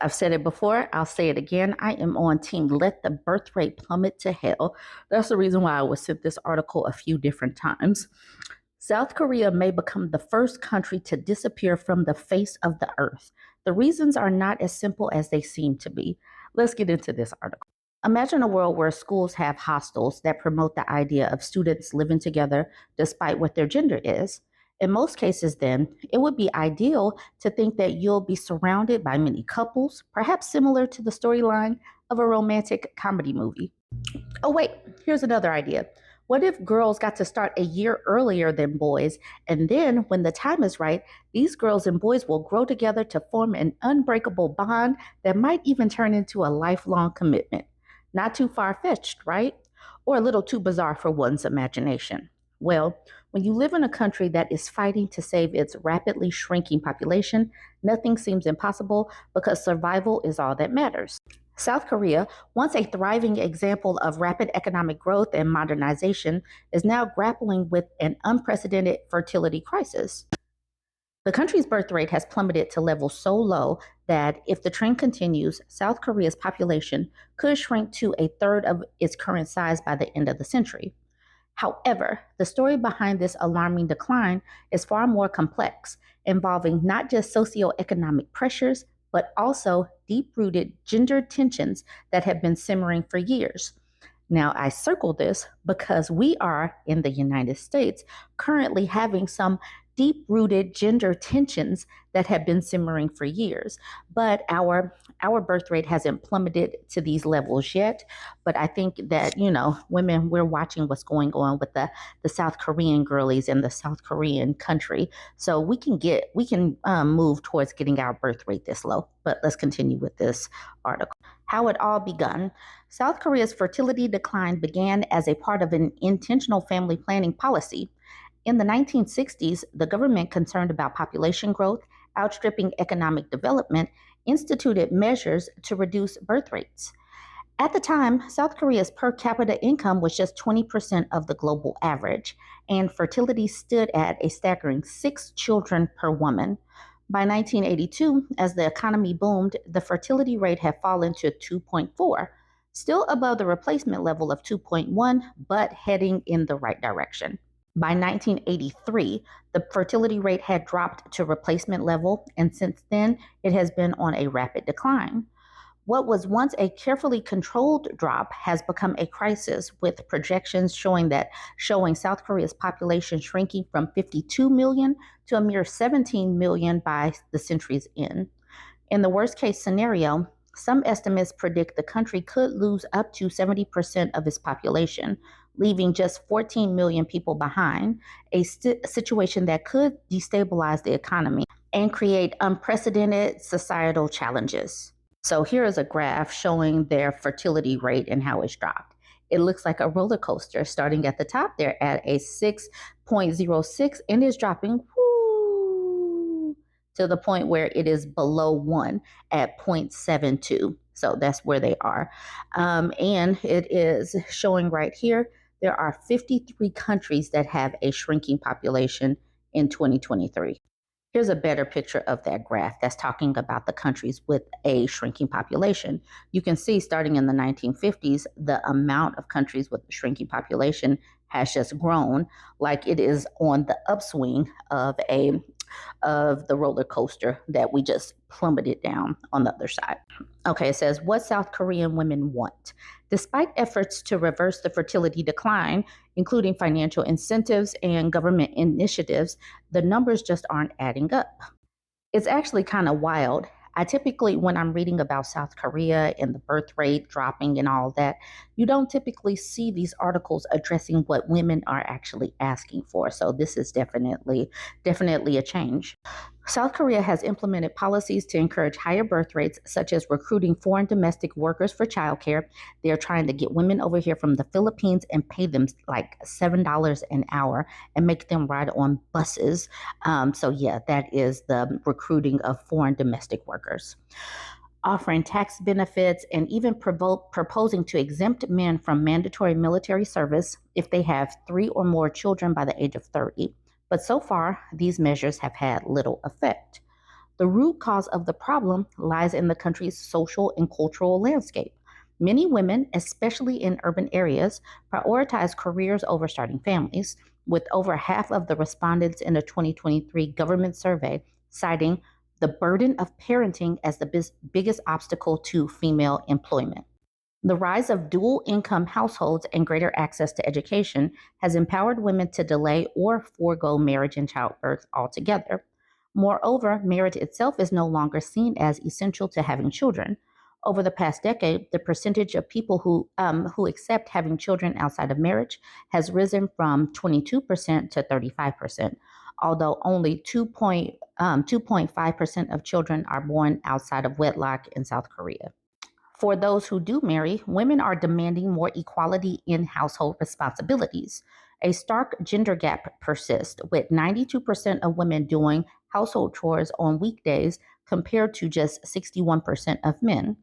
I've said it before, I'll say it again. I am on team let the birth rate plummet to hell. That's the reason why I was sent this article a few different times. South Korea may become the first country to disappear from the face of the earth. The reasons are not as simple as they seem to be. Let's get into this article. Imagine a world where schools have hostels that promote the idea of students living together despite what their gender is. In most cases, then, it would be ideal to think that you'll be surrounded by many couples, perhaps similar to the storyline of a romantic comedy movie. Oh, wait, here's another idea. What if girls got to start a year earlier than boys, and then when the time is right, these girls and boys will grow together to form an unbreakable bond that might even turn into a lifelong commitment? Not too far-fetched, right? Or a little too bizarre for one's imagination. Well, when you live in a country that is fighting to save its rapidly shrinking population, nothing seems impossible because survival is all that matters. South Korea, once a thriving example of rapid economic growth and modernization, is now grappling with an unprecedented fertility crisis. The country's birth rate has plummeted to levels so low that if the trend continues, South Korea's population could shrink to a third of its current size by the end of the century. However, the story behind this alarming decline is far more complex, involving not just socioeconomic pressures, but also deep-rooted gender tensions that have been simmering for years. Now, I circle this because we are, in the United States, currently having some deep-rooted gender tensions that have been simmering for years. But our birth rate hasn't plummeted to these levels yet. But I think that, women, we're watching what's going on with the South Korean girlies in the South Korean country. So we can move towards getting our birth rate this low. But let's continue with this article. How it all begun. South Korea's fertility decline began as a part of an intentional family planning policy. In the 1960s, the government, concerned about population growth outstripping economic development, instituted measures to reduce birth rates. At the time, South Korea's per capita income was just 20% of the global average, and fertility stood at a staggering 6 children per woman. By 1982, as the economy boomed, the fertility rate had fallen to 2.4, still above the replacement level of 2.1, but heading in the right direction. By 1983, the fertility rate had dropped to replacement level, and since then, it has been on a rapid decline. What was once a carefully controlled drop has become a crisis, with projections showing South Korea's population shrinking from 52 million to a mere 17 million by the century's end. In the worst case scenario, some estimates predict the country could lose up to 70% of its population, leaving just 14 million people behind, a situation that could destabilize the economy and create unprecedented societal challenges. So here is a graph showing their fertility rate and how it's dropped. It looks like a roller coaster. Starting at the top, they're at a 6.06 and is dropping to the point where it is below 1 at 0.72. So that's where they are. And it is showing right here, there are 53 countries that have a shrinking population in 2023. Here's a better picture of that graph that's talking about the countries with a shrinking population. You can see starting in the 1950s, the amount of countries with a shrinking population has just grown, like it is on the upswing of the roller coaster that we just plummeted down on the other side. Okay, it says what South Korean women want. Despite efforts to reverse the fertility decline, including financial incentives and government initiatives, the numbers just aren't adding up. It's actually kind of wild. I typically, when I'm reading about South Korea and the birth rate dropping and all that, you don't typically see these articles addressing what women are actually asking for. So this is definitely a change. South Korea has implemented policies to encourage higher birth rates, such as recruiting foreign domestic workers for childcare. They're trying to get women over here from the Philippines and pay them like $7 an hour and make them ride on buses. So yeah, that is the recruiting of foreign domestic workers. Offering tax benefits and even proposing to exempt men from mandatory military service if they have 3 or more children by the age of 30. But so far, these measures have had little effect. The root cause of the problem lies in the country's social and cultural landscape. Many women, especially in urban areas, prioritize careers over starting families, with over half of the respondents in a 2023 government survey citing the burden of parenting as the biggest obstacle to female employment. The rise of dual income households and greater access to education has empowered women to delay or forego marriage and childbirth altogether. Moreover, marriage itself is no longer seen as essential to having children. Over the past decade, the percentage of people who accept having children outside of marriage has risen from 22% to 35%, although only 2.5% of children are born outside of wedlock in South Korea. For those who do marry, women are demanding more equality in household responsibilities. A stark gender gap persists, with 92% of women doing household chores on weekdays compared to just 61% of men.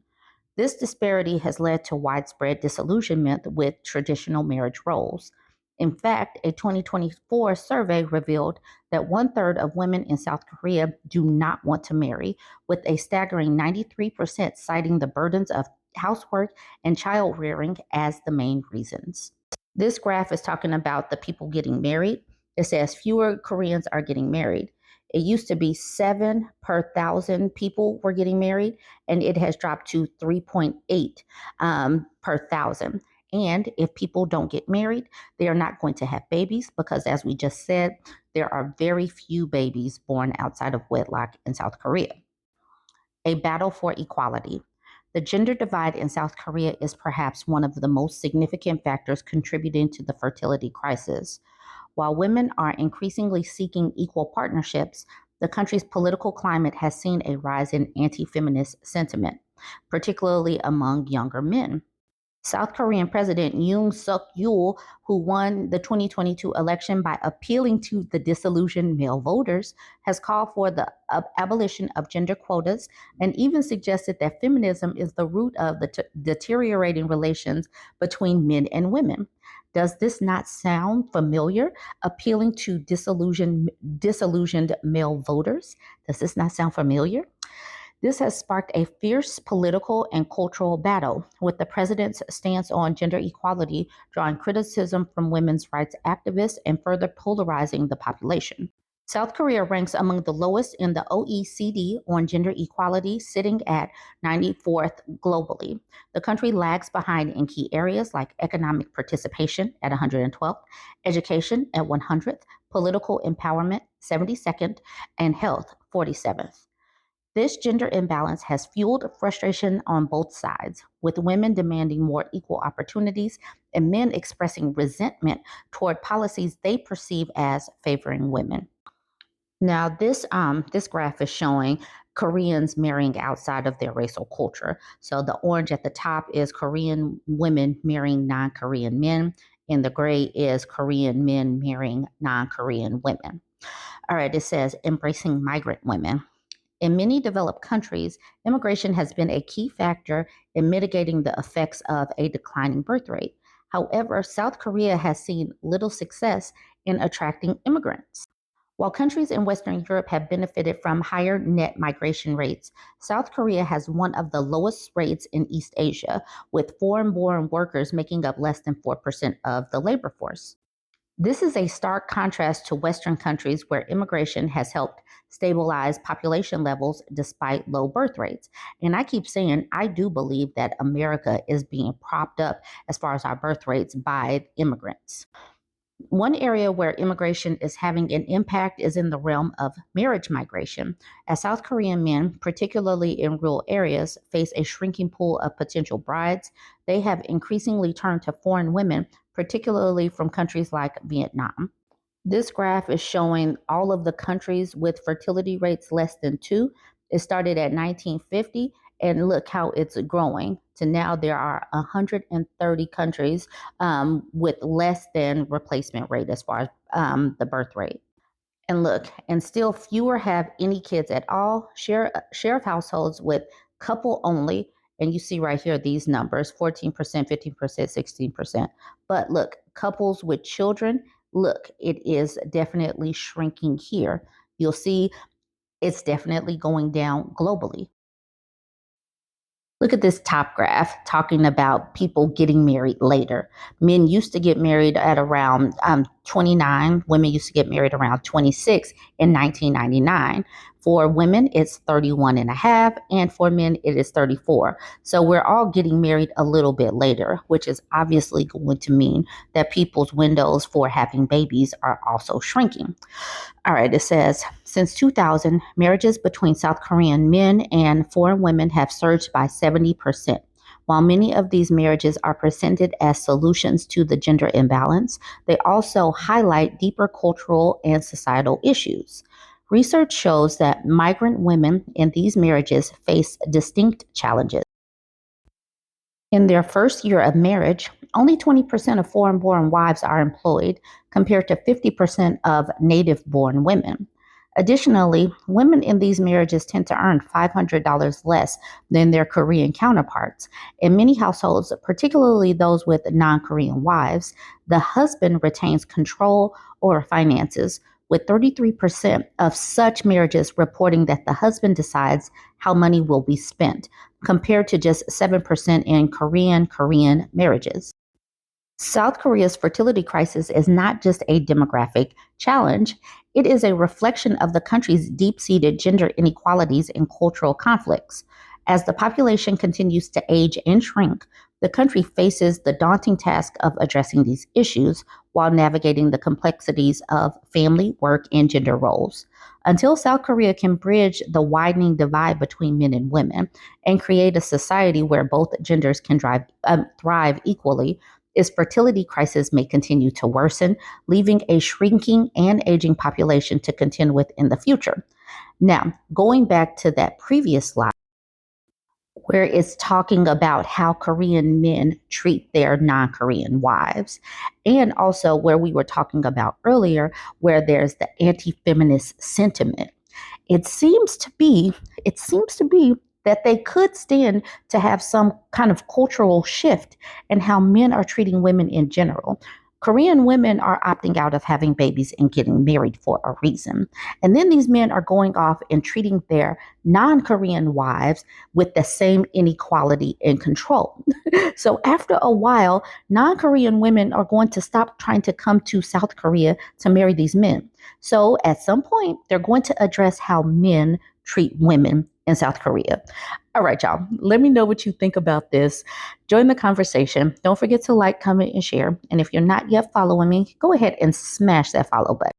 This disparity has led to widespread disillusionment with traditional marriage roles. In fact, a 2024 survey revealed that one-third of women in South Korea do not want to marry, with a staggering 93% citing the burdens of housework and child rearing as the main reasons. This graph is talking about the people getting married. It says fewer Koreans are getting married. It used to be 7 per 1,000 people were getting married, and it has dropped to 3.8 per 1,000. And if people don't get married, they are not going to have babies because, as we just said, there are very few babies born outside of wedlock in South Korea. A battle for equality. The gender divide in South Korea is perhaps one of the most significant factors contributing to the fertility crisis. While women are increasingly seeking equal partnerships, the country's political climate has seen a rise in anti-feminist sentiment, particularly among younger men. South Korean President Yoon Suk Yeol, who won the 2022 election by appealing to the disillusioned male voters, has called for the abolition of gender quotas and even suggested that feminism is the root of the deteriorating relations between men and women. Does this not sound familiar? Appealing to disillusioned male voters? Does this not sound familiar? This has sparked a fierce political and cultural battle, with the president's stance on gender equality drawing criticism from women's rights activists and further polarizing the population. South Korea ranks among the lowest in the OECD on gender equality, sitting at 94th globally. The country lags behind in key areas like economic participation at 112th, education at 100th, political empowerment 72nd, and health 47th. This gender imbalance has fueled frustration on both sides, with women demanding more equal opportunities and men expressing resentment toward policies they perceive as favoring women. Now, this graph is showing Koreans marrying outside of their racial culture. So the orange at the top is Korean women marrying non-Korean men, and the gray is Korean men marrying non-Korean women. All right, it says embracing migrant women. In many developed countries, immigration has been a key factor in mitigating the effects of a declining birth rate. However, South Korea has seen little success in attracting immigrants. While countries in Western Europe have benefited from higher net migration rates, South Korea has one of the lowest rates in East Asia, with foreign-born workers making up less than 4% of the labor force. This is a stark contrast to Western countries where immigration has helped stabilize population levels despite low birth rates. And I keep saying, I do believe that America is being propped up as far as our birth rates by immigrants. One area where immigration is having an impact is in the realm of marriage migration. As South Korean men, particularly in rural areas, face a shrinking pool of potential brides, they have increasingly turned to foreign women, particularly from countries like Vietnam. This graph is showing all of the countries with fertility rates less than 2. It started at 1950, and look how it's growing to now there are 130 countries with less than replacement rate as far as the birth rate. And look, and still fewer have any kids at all. Share of households with couple only, and you see right here these numbers: 14%, 15%, 16%. But look, couples with children, look, it is definitely shrinking here. You'll see It's definitely going down globally. Look at this top graph talking about people getting married later. Men used to get married at around 29. Women used to get married around 26 in 1999. For women, it's 31 and a half, and for men, it is 34. So we're all getting married a little bit later, which is obviously going to mean that people's windows for having babies are also shrinking. All right, it says since 2000, marriages between South Korean men and foreign women have surged by 70%. While many of these marriages are presented as solutions to the gender imbalance, they also highlight deeper cultural and societal issues. Research shows that migrant women in these marriages face distinct challenges. In their first year of marriage, only 20% of foreign born wives are employed, compared to 50% of native born women. Additionally, women in these marriages tend to earn $500 less than their Korean counterparts. In many households, particularly those with non Korean wives, the husband retains control over finances, with 33% of such marriages reporting that the husband decides how money will be spent, compared to just 7% in Korean marriages. South Korea's fertility crisis is not just a demographic challenge, it is a reflection of the country's deep seated gender inequalities and cultural conflicts. As the population continues to age and shrink, the country faces the daunting task of addressing these issues while navigating the complexities of family, work, and gender roles. Until South Korea can bridge the widening divide between men and women and create a society where both genders can thrive equally, its fertility crisis may continue to worsen, leaving a shrinking and aging population to contend with in the future. Now, going back to that previous slide, where it's talking about how Korean men treat their non Korean wives, and also where we were talking about earlier, where there's the anti feminist sentiment. It seems to be, it seems to be that they could stand to have some kind of cultural shift in how men are treating women in general. Korean women are opting out of having babies and getting married for a reason. And then these men are going off and treating their non Korean wives with the same inequality and control. So after a while, non Korean women are going to stop trying to come to South Korea to marry these men. So at some point, they're going to address how men treat women in South Korea. All right, y'all. Let me know what you think about this. Join the conversation. Don't forget to like, comment, and share. And if you're not yet following me, go ahead and smash that follow button.